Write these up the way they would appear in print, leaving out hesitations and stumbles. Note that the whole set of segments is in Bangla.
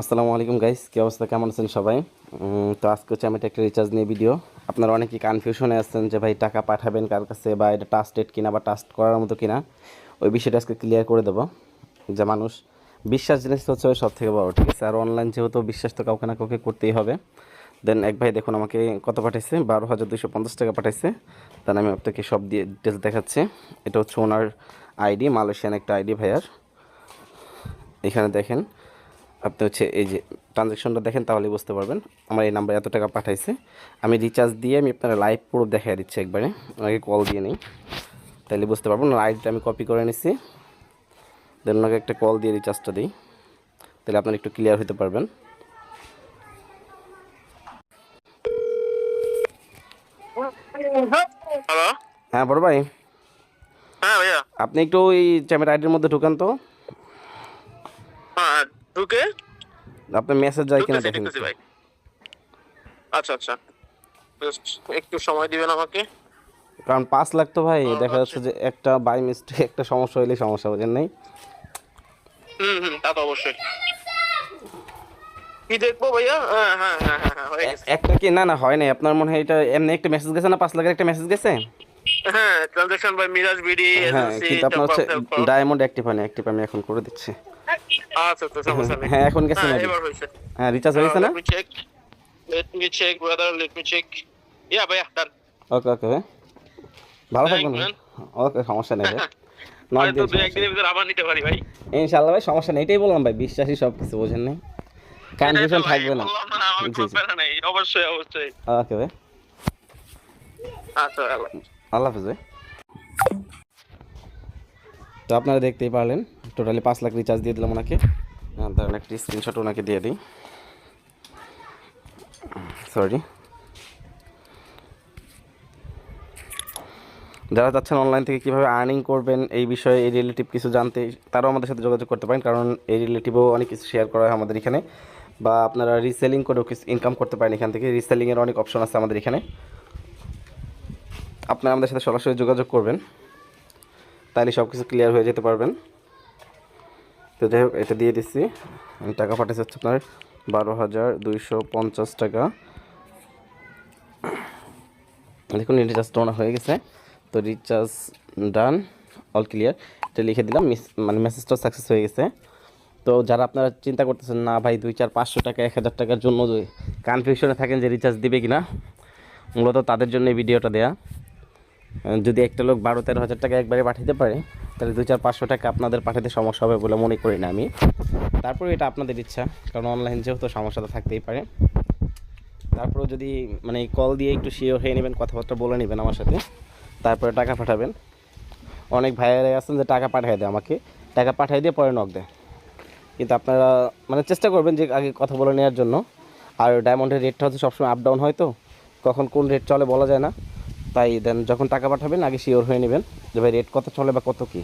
আসসালামু আলাইকুম গাইস, কী অবস্থা, কেমন আছেন সবাই? তো আজকে হচ্ছে আমি একটা রিচার্জ নিয়ে ভিডিও। আপনারা অনেকেই কনফিউশনে আছেন যে ভাই টাকা পাঠাবেন কার কাছে, বা এটা ট্রাস্টেড কিনা বা ট্রাস্ট করার মতো কিনা। ওই বিষয়টা আজকে ক্লিয়ার করে দেবো। যে মানুষ বিশ্বাস জিনিসটা হচ্ছে সব থেকে বড়, ঠিক আছে? আর অনলাইন যেহেতু বিশ্বাস তো কাউকে না কাউকে করতেই হবে। দেন এক ভাই দেখুন আমাকে কত পাঠাইছে, 12,250 টাকা পাঠাইছে। দেন আমি আপনাকে সব দিয়ে ডিটেলস দেখাচ্ছি। এটা হচ্ছে ওনার আইডি, মালয়েশিয়ান একটা আইডি ভাইয়ার। এখানে দেখেন, আপনি হচ্ছে এই যে ট্রানজ্যাকশনটা দেখেন, তাহলেই বুঝতে পারবেন আমার এই নাম্বারে এত টাকা পাঠাইছে। আমি রিচার্জ দিয়ে আমি আপনারা লাইভ প্রুফ দেখাই দিচ্ছি একবারে, ওনাকে কল দিয়ে নিই, তাহলে বুঝতে পারবেন। ওনার আইডিটা আমি কপি করে নিছি, দেন ওনাকে একটা কল দিয়ে রিচার্জটা দিই, তাহলে আপনারা একটু ক্লিয়ার হতে পারবেন। হ্যালো। হ্যাঁ বড় ভাই, হ্যাঁ ভাইয়া। আপনি একটু ওই চ্যামের আইডির মধ্যে ঢুকান তো, হ্যাঁ ঢুকে আপনার মেসেজ যায় কিনা ঢুকতেছি দেখেন ঢুকতেছি একটু। ভাই। আচ্ছা আচ্ছা, জাস্ট একটু সময় দিবেন আমাকে। কারণ 5 লাখ তো ভাই, দেখা হচ্ছে যাচ্ছে যে একটা বাই মিস্টেক একটা সমস্যা হলেই সমস্যা, বোঝেন নাই? তা তো অবশ্যই। কি দেখবো ভাইয়া? হ্যাঁ হ্যাঁ হ্যাঁ হ্যাঁ হ্যাঁ, হয়ে গেছে। একটা কি, না না হয় নাই, আপনার মনে হয় এটা এমনি একটা মেসেজ গেছে না, 5 লাখের একটা মেসেজ গেছে। হ্যাঁ, ট্রানজাকশন বাই মিরাজ বিডি হ্যাঁ, এজেন্সি কিন্তু আপনার টপ আপ হচ্ছে হেল্প। ডায়মন্ড অ্যাক্টিভ হয় না, অ্যাক্টিভ আমি এখন করে দিচ্ছি। আচ্ছা আচ্ছা, সমস্যা নেই। হ্যাঁ এখন গেছে হ্যাঁ মেবি। এবার হয়েছে। হ্যাঁ রিচার্জ হয়েছে না? Let me check brother, let me check. Yeah ভাইয়া ডান। ওকে ওকে ভাই, ভালো থ্যাংক থাকবেন ভাই। ম্যান। ওকে, সমস্যা নেই ভাই, নক হয়তো দিন, দুই সমস্যা একদিনের নেই। ভিতরে আবার নিতে পারি ভাই। ইনশাল্লাহ ভাই, সমস্যা নেই, এটাই বললাম ভাই, বিশ্বাসী সব কিছু, বোঝেন নাই? এটাই তো কনফিউশন ভাই থাকবে না। বললাম না, আমার জি কোনো জি, প্যারা নেই। অবশ্যই অবশ্যই। ওকে ভাই, আচ্ছা আল্লাহ। আল্লাহ হাফেজ ভাই। তো আপনারা দেখতেই পারলেন, টোটালি 5 লাখ রিচার্জ দিয়ে দিলাম ওনাকে। ধরেন একটি স্ক্রিনশট ওনাকে দিয়ে দিই, সরি। যারা চাচ্ছেন অনলাইন থেকে কীভাবে আর্নিং করবেন এই বিষয়ে, এই রিলেটিভ কিছু জানতে, তারাও আমাদের সাথে যোগাযোগ করতে পারেন, কারণ এই রিলেটিভও অনেক কিছু শেয়ার করা হয় আমাদের এখানে। বা আপনারা রিসেলিং করেও কিছু ইনকাম করতে পারেন এখান থেকে, রিসেলিংয়ের অনেক অপশন আছে আমাদের এখানে। আপনারা আমাদের সাথে সরাসরি যোগাযোগ করবেন, তাহলে সব কিছু ক্লিয়ার হয়ে যেতে পারবেন। তো যাই হোক, এটা দিয়ে দিচ্ছি। আমি টাকা পাঠিয়েছি হচ্ছে আপনার 12,250 টাকা। দেখুন রিচার্জটা ওনা হয়ে গেছে। তো রিচার্জ ডান, অল ক্লিয়ার, এটা লিখে দিলাম, মানে মেসেজটা সাকসেস হয়ে গেছে। তো যারা আপনারা চিন্তা করতেছেন না ভাই 2, 4, 500 টাকা 1,000 টাকার জন্য কনফিউশনে থাকেন যে রিচার্জ দিবে কি না, মূলত তাদের জন্য এই ভিডিওটা দেয়া। যদি একটা লোক 12-13 হাজার টাকা একবারে পাঠাতে পারে, তাহলে 2, 4, 500 টাকা আপনাদের পাঠাতে সমস্যা হবে বলে মনে করি না আমি। তারপরে এটা আপনাদের ইচ্ছা, কারণ অনলাইন যেহেতু সমস্যাটা থাকতেই পারে। তারপরেও যদি মানে কল দিয়ে একটু শিওর হয়ে নেবেন, কথাবার্তা বলে নেবেন আমার সাথে, তারপরে টাকা পাঠাবেন। অনেক ভাইয়ারাই আছেন যে টাকা পাঠিয়ে দেয় আমাকে, টাকা পাঠিয়ে দিয়ে পরে নক দেয়। কিন্তু আপনারা মানে চেষ্টা করবেন যে আগে কথা বলে নেওয়ার জন্য। আর ডায়মন্ডের রেটটা হচ্ছে সবসময় আপ ডাউন হয়, তো কখন কোন রেট চলে বলা যায় না। তাই দেন যখন টাকা পাঠাবেন আগে শিওর হয়ে নেবেন যে ভাই রেট কত চলে বা কত কী,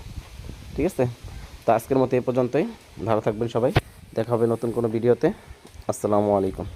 ঠিক আছে? তো আজকের মতো এই পর্যন্তই, ভালো থাকবেন সবাই, দেখা হবে নতুন কোনো ভিডিওতে। আসসালামু আলাইকুম।